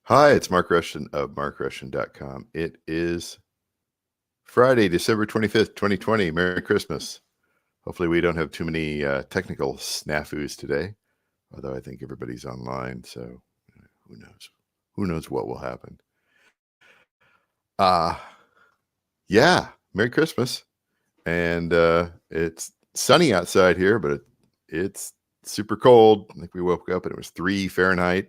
Hi, it's Mark Rushton of markrushton.com. It is Friday, December 25th, 2020. Merry Christmas. Hopefully we don't have too many technical snafus today, although I think everybody's online, so who knows? Who knows what will happen? Yeah, Merry Christmas. And it's sunny outside here, but it's super cold. I think we woke up and it was 3 Fahrenheit.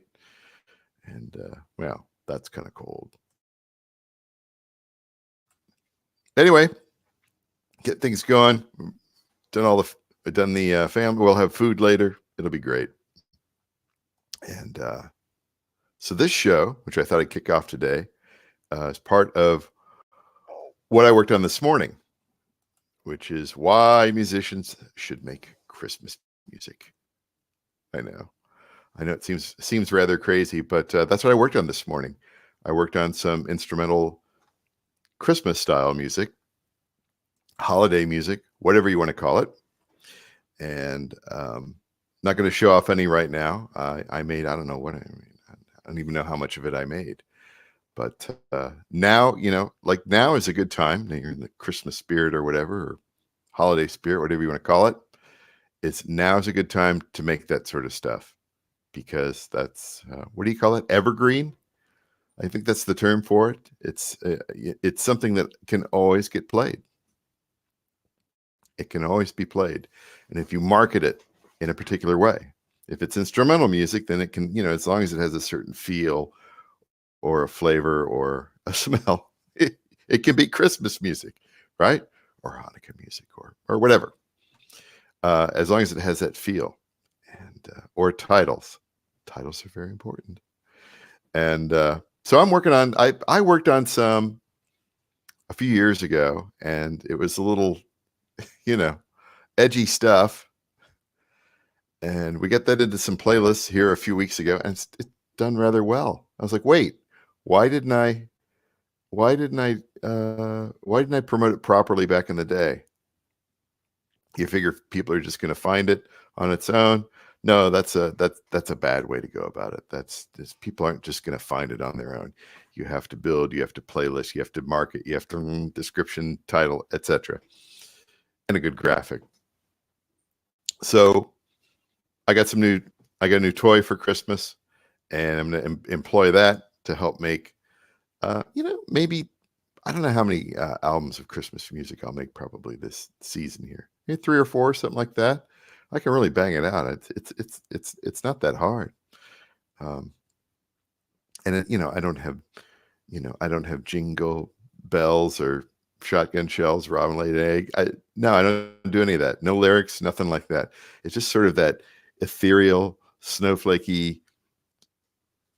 And well, that's kind of cold. Anyway, get things going. Done the family. We'll have food later. It'll be great. And so this show, which I thought I'd kick off today, is part of what I worked on this morning, which is why musicians should make Christmas music. I know it seems rather crazy, but that's what I worked on this morning. I worked on some instrumental Christmas style music, holiday music, whatever you want to call it. And not going to show off any right now. I made, I don't know what I mean. I don't even know how much of it I made. But now, like now is a good time. You're in the Christmas spirit or whatever, or holiday spirit, whatever you want to call it. Now is a good time to make that sort of stuff, because that's, what do you call it? Evergreen? I think that's the term for it. It's something that can always get played. It can always be played. And if you market it in a particular way, if it's instrumental music, then it can, as long as it has a certain feel or a flavor or a smell, it can be Christmas music, right? Or Hanukkah music or whatever. As long as it has that feel. And or titles. Titles are very important. And so I'm working on, I worked on some a few years ago, and it was a little, edgy stuff. And we got that into some playlists here a few weeks ago, and it's done rather well. I was like, wait, why didn't I promote it properly back in the day? You figure people are just going to find it on its own. No, that's a bad way to go about it. People aren't just going to find it on their own. You have to build, you have to playlist, you have to market, you have to description, title, etc., and a good graphic. So I got a new toy for Christmas, and I'm going to employ that to help make, maybe, I don't know how many albums of Christmas music I'll make probably this season here. Maybe 3 or 4, something like that. I can really bang it out. It's not that hard. And I don't have jingle bells or shotgun shells, robin laid egg. I don't do any of that. No lyrics, nothing like that. It's just sort of that ethereal, snowflakey,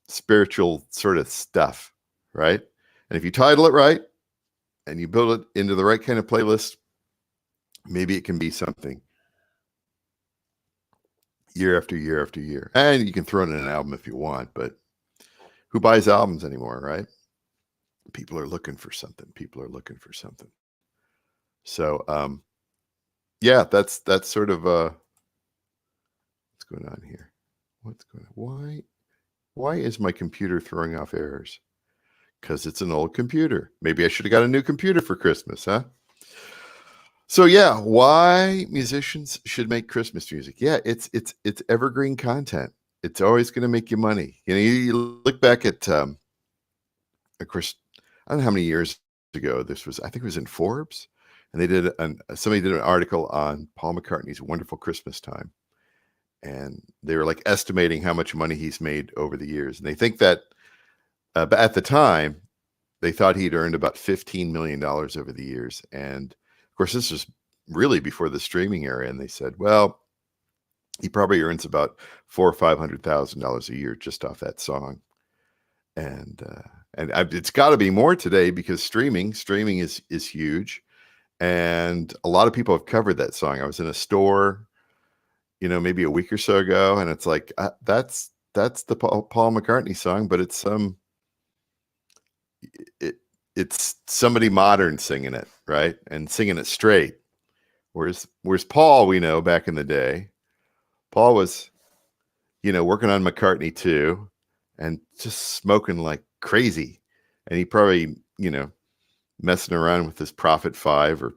spiritual sort of stuff, right? And if you title it right and you build it into the right kind of playlist, maybe it can be something year after year after year. And you can throw it in an album if you want, but who buys albums anymore, right? People are looking for something. So, yeah, that's sort of what's going on here. What's going on? Why is my computer throwing off errors? Because it's an old computer. Maybe I should have got a new computer for Christmas, huh? So yeah, why musicians should make Christmas music? Yeah, it's evergreen content. It's always going to make you money. You look back at, of course, I don't know how many years ago this was. I think it was in Forbes, and somebody did an article on Paul McCartney's Wonderful Christmas Time, and they were like estimating how much money he's made over the years, and they think that but at the time they thought he'd earned about $15 million over the years, and of course this was really before the streaming era, and they said, well, he probably earns about $400,000 or $500,000 a year just off that song, and it's got to be more today because streaming is huge, and a lot of people have covered that song. I was in a store, maybe a week or so ago, and it's like that's the Paul McCartney song, but it's it's somebody modern singing it, right, and singing it straight. Whereas Paul, we know back in the day, Paul was, working on McCartney too, and just smoking like crazy. And he probably, messing around with this Prophet 5 or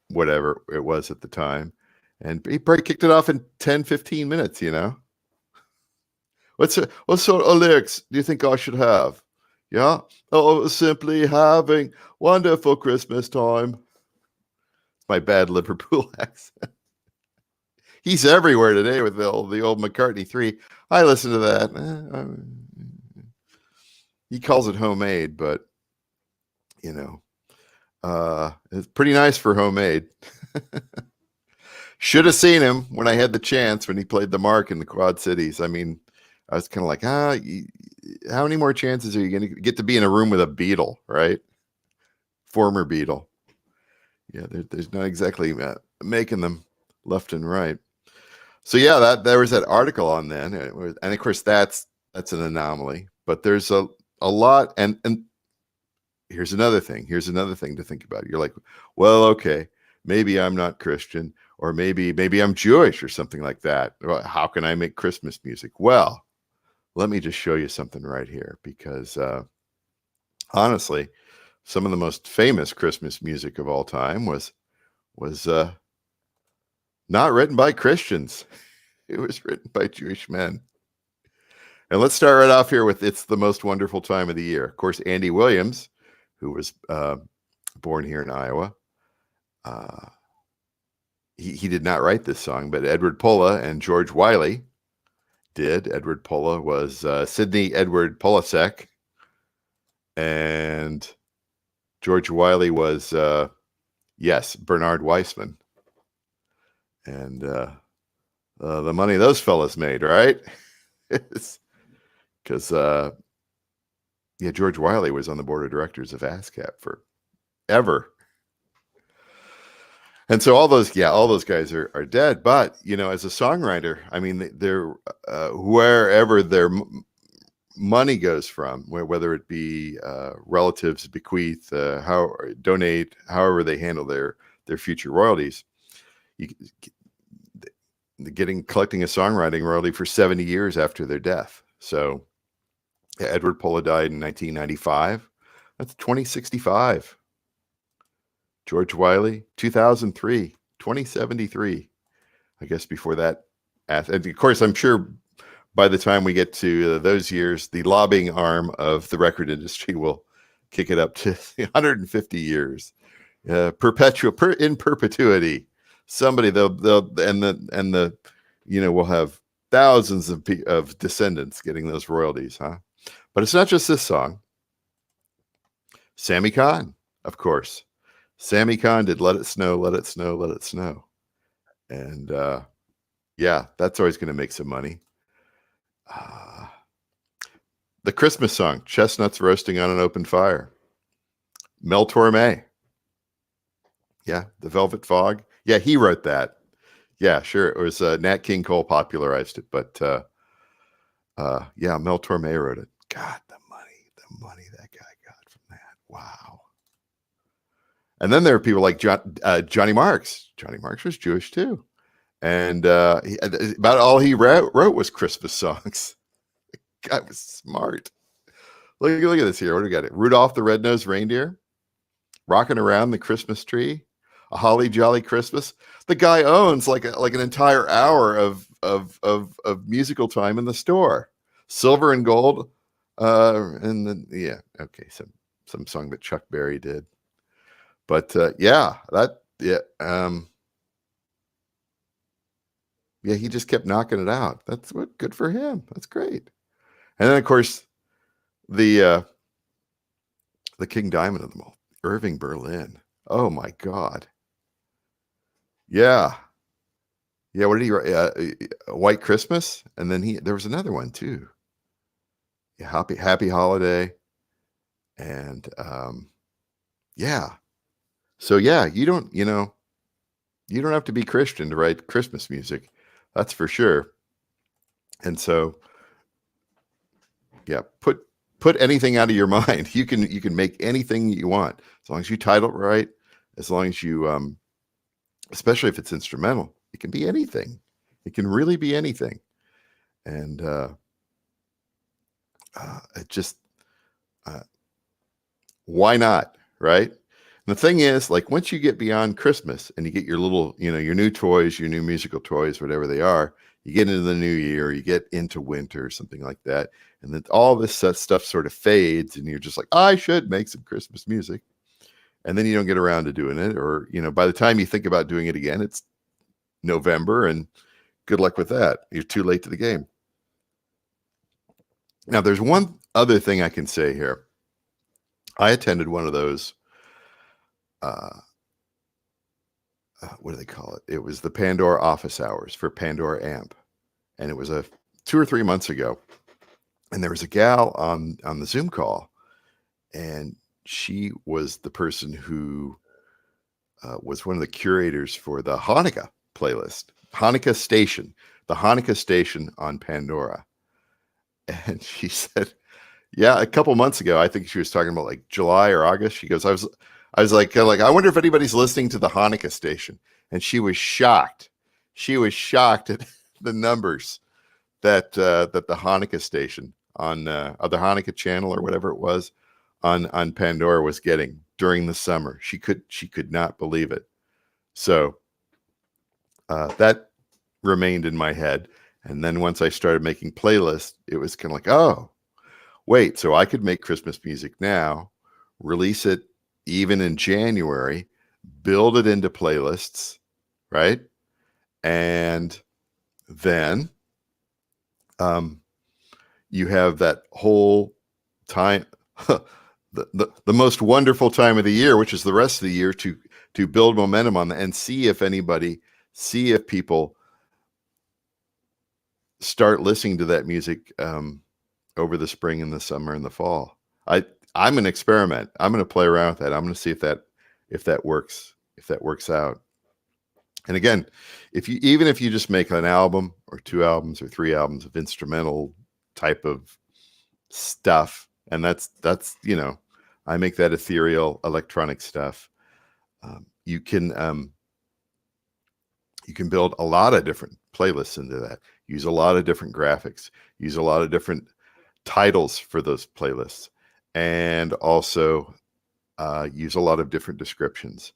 whatever it was at the time. And he probably kicked it off in 10, 15 minutes, What sort of lyrics do you think I should have? Yeah. Oh, simply having wonderful Christmas time. My bad Liverpool accent. He's everywhere today with the old McCartney 3. I listen to that. He calls it homemade, but it's pretty nice for homemade. Should have seen him when I had the chance when he played the Mark in the Quad Cities. I mean, I was kind of like, how many more chances are you going to get to be in a room with a Beatle, right? Former Beatle. Yeah, there's not exactly making them left and right. So yeah, there was that article on then, and of course that's an anomaly. But there's a lot, and here's another thing. Here's another thing to think about. You're like, well, okay, maybe I'm not Christian, or maybe I'm Jewish or something like that. How can I make Christmas music? Well, let me just show you something right here, because honestly, some of the most famous Christmas music of all time was not written by Christians. It was written by Jewish men. And let's start right off here with "It's the Most Wonderful Time of the Year." Of course, Andy Williams, who was born here in Iowa, he did not write this song, but Edward Pola and George Wiley did. Edward Pola was Sidney Edward Polasek, and George Wiley was, yes, Bernard Weissman. And the money those fellas made, right? Because George Wiley was on the board of directors of ASCAP forever. And so all those guys are dead. But as a songwriter, I mean, they're wherever their money goes from, whether it be relatives bequeath, donate, however they handle their future royalties, collecting a songwriting royalty for 70 years after their death. So Edward Pola died in 1995. That's 2065. George Wiley, 2003, 2073. I guess before that, and of course, I'm sure by the time we get to those years, the lobbying arm of the record industry will kick it up to 150 years, in perpetuity. Somebody we'll have thousands of descendants getting those royalties, huh? But it's not just this song. Sammy Kahn, of course. Sammy Kahn did "Let It Snow, Let It Snow, Let It Snow." And that's always going to make some money. The Christmas song, "Chestnuts Roasting on an Open Fire." Mel Torme. Yeah, "The Velvet Fog." Yeah, he wrote that. Yeah, sure. It was Nat King Cole popularized it, but Mel Torme wrote it. God, the money that guy got from that. Wow. And then there are people like Johnny Marks. Johnny Marks was Jewish too, and about all he wrote was Christmas songs. The guy was smart. Look at this here. What do we got? Rudolph the Red-Nosed Reindeer, "Rocking Around the Christmas Tree," "A Holly Jolly Christmas." The guy owns like an entire hour of musical time in the store. "Silver and Gold," and then some song that Chuck Berry did. But he just kept knocking it out. That's good for him. That's great. And then of course the King Diamond of them all, Irving Berlin. Oh my God. Yeah. Yeah. What did he write? "White Christmas," and then there was another one too. Yeah, Happy Holiday, and So you don't have to be Christian to write Christmas music. That's for sure. And so, put anything out of your mind. You can make anything you want as long as you title it right. As long as you, especially if it's instrumental, it can be anything. It can really be anything. And it just why not, right? And the thing is, like once you get beyond Christmas and you get your little, your new toys, your new musical toys, whatever they are, you get into the new year, you get into winter, something like that, and then all this stuff sort of fades, and you're just like, I should make some Christmas music, and then you don't get around to doing it, or by the time you think about doing it again, it's November, and good luck with that. You're too late to the game. Now, there's one other thing I can say here. I attended one of those, what do they call it? It was the Pandora office hours for Pandora Amp. And it was 2 or 3 months ago. And there was a gal on the Zoom call, and she was the person who was one of the curators for the Hanukkah playlist, Hanukkah Station, the Hanukkah Station on Pandora. And she said, yeah, a couple months ago, I think she was talking about like July or August. She goes, I was like, I wonder if anybody's listening to the Hanukkah Station. And she was shocked. She was shocked at the numbers that the Hanukkah Station on the Hanukkah channel or whatever it was on Pandora was getting during the summer. She could not believe it. So that remained in my head. And then once I started making playlists, it was kind of like, oh, wait, so I could make Christmas music now, release it even in January, build it into playlists, right? And then you have that whole time, the most wonderful time of the year, which is the rest of the year, to build momentum on that and see if people start listening to that music over the spring and the summer and the fall. I'm an experiment. I'm going to play around with that. I'm going to see if that works out. And again, even if you just make an album or 2 albums or 3 albums of instrumental type of stuff, and that's I make that ethereal electronic stuff. You can build a lot of different playlists into that. Use a lot of different graphics. Use a lot of different titles for those playlists, and also use a lot of different descriptions.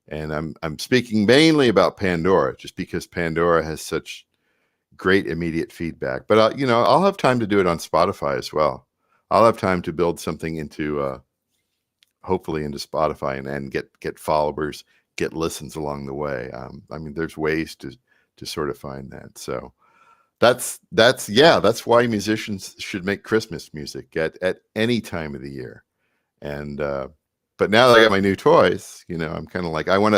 And I'm speaking mainly about Pandora, just because Pandora has such great immediate feedback. But I'll have time to do it on Spotify as well. I'll have time to build something into hopefully into Spotify and get followers, get listens along the way. There's ways to sort of find that. So that's why musicians should make Christmas music at any time of the year. And but now that I got my new toys, I'm kind of like, I'm in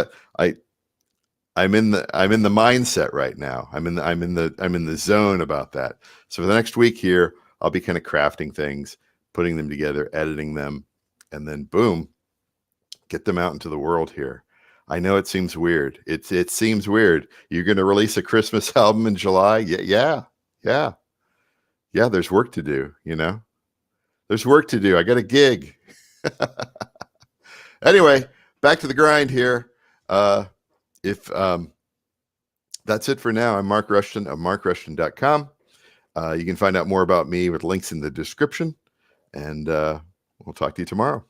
the mindset right now. I'm in the zone about that. So for the next week here, I'll be kind of crafting things, putting them together, editing them, and then boom, get them out into the world here. I know it seems weird. It seems weird. You're going to release a Christmas album in July? Yeah. There's work to do. There's work to do. I got a gig. Anyway, back to the grind here. If that's it for now, I'm Mark Rushton of markrushton.com. You can find out more about me with links in the description, and we'll talk to you tomorrow.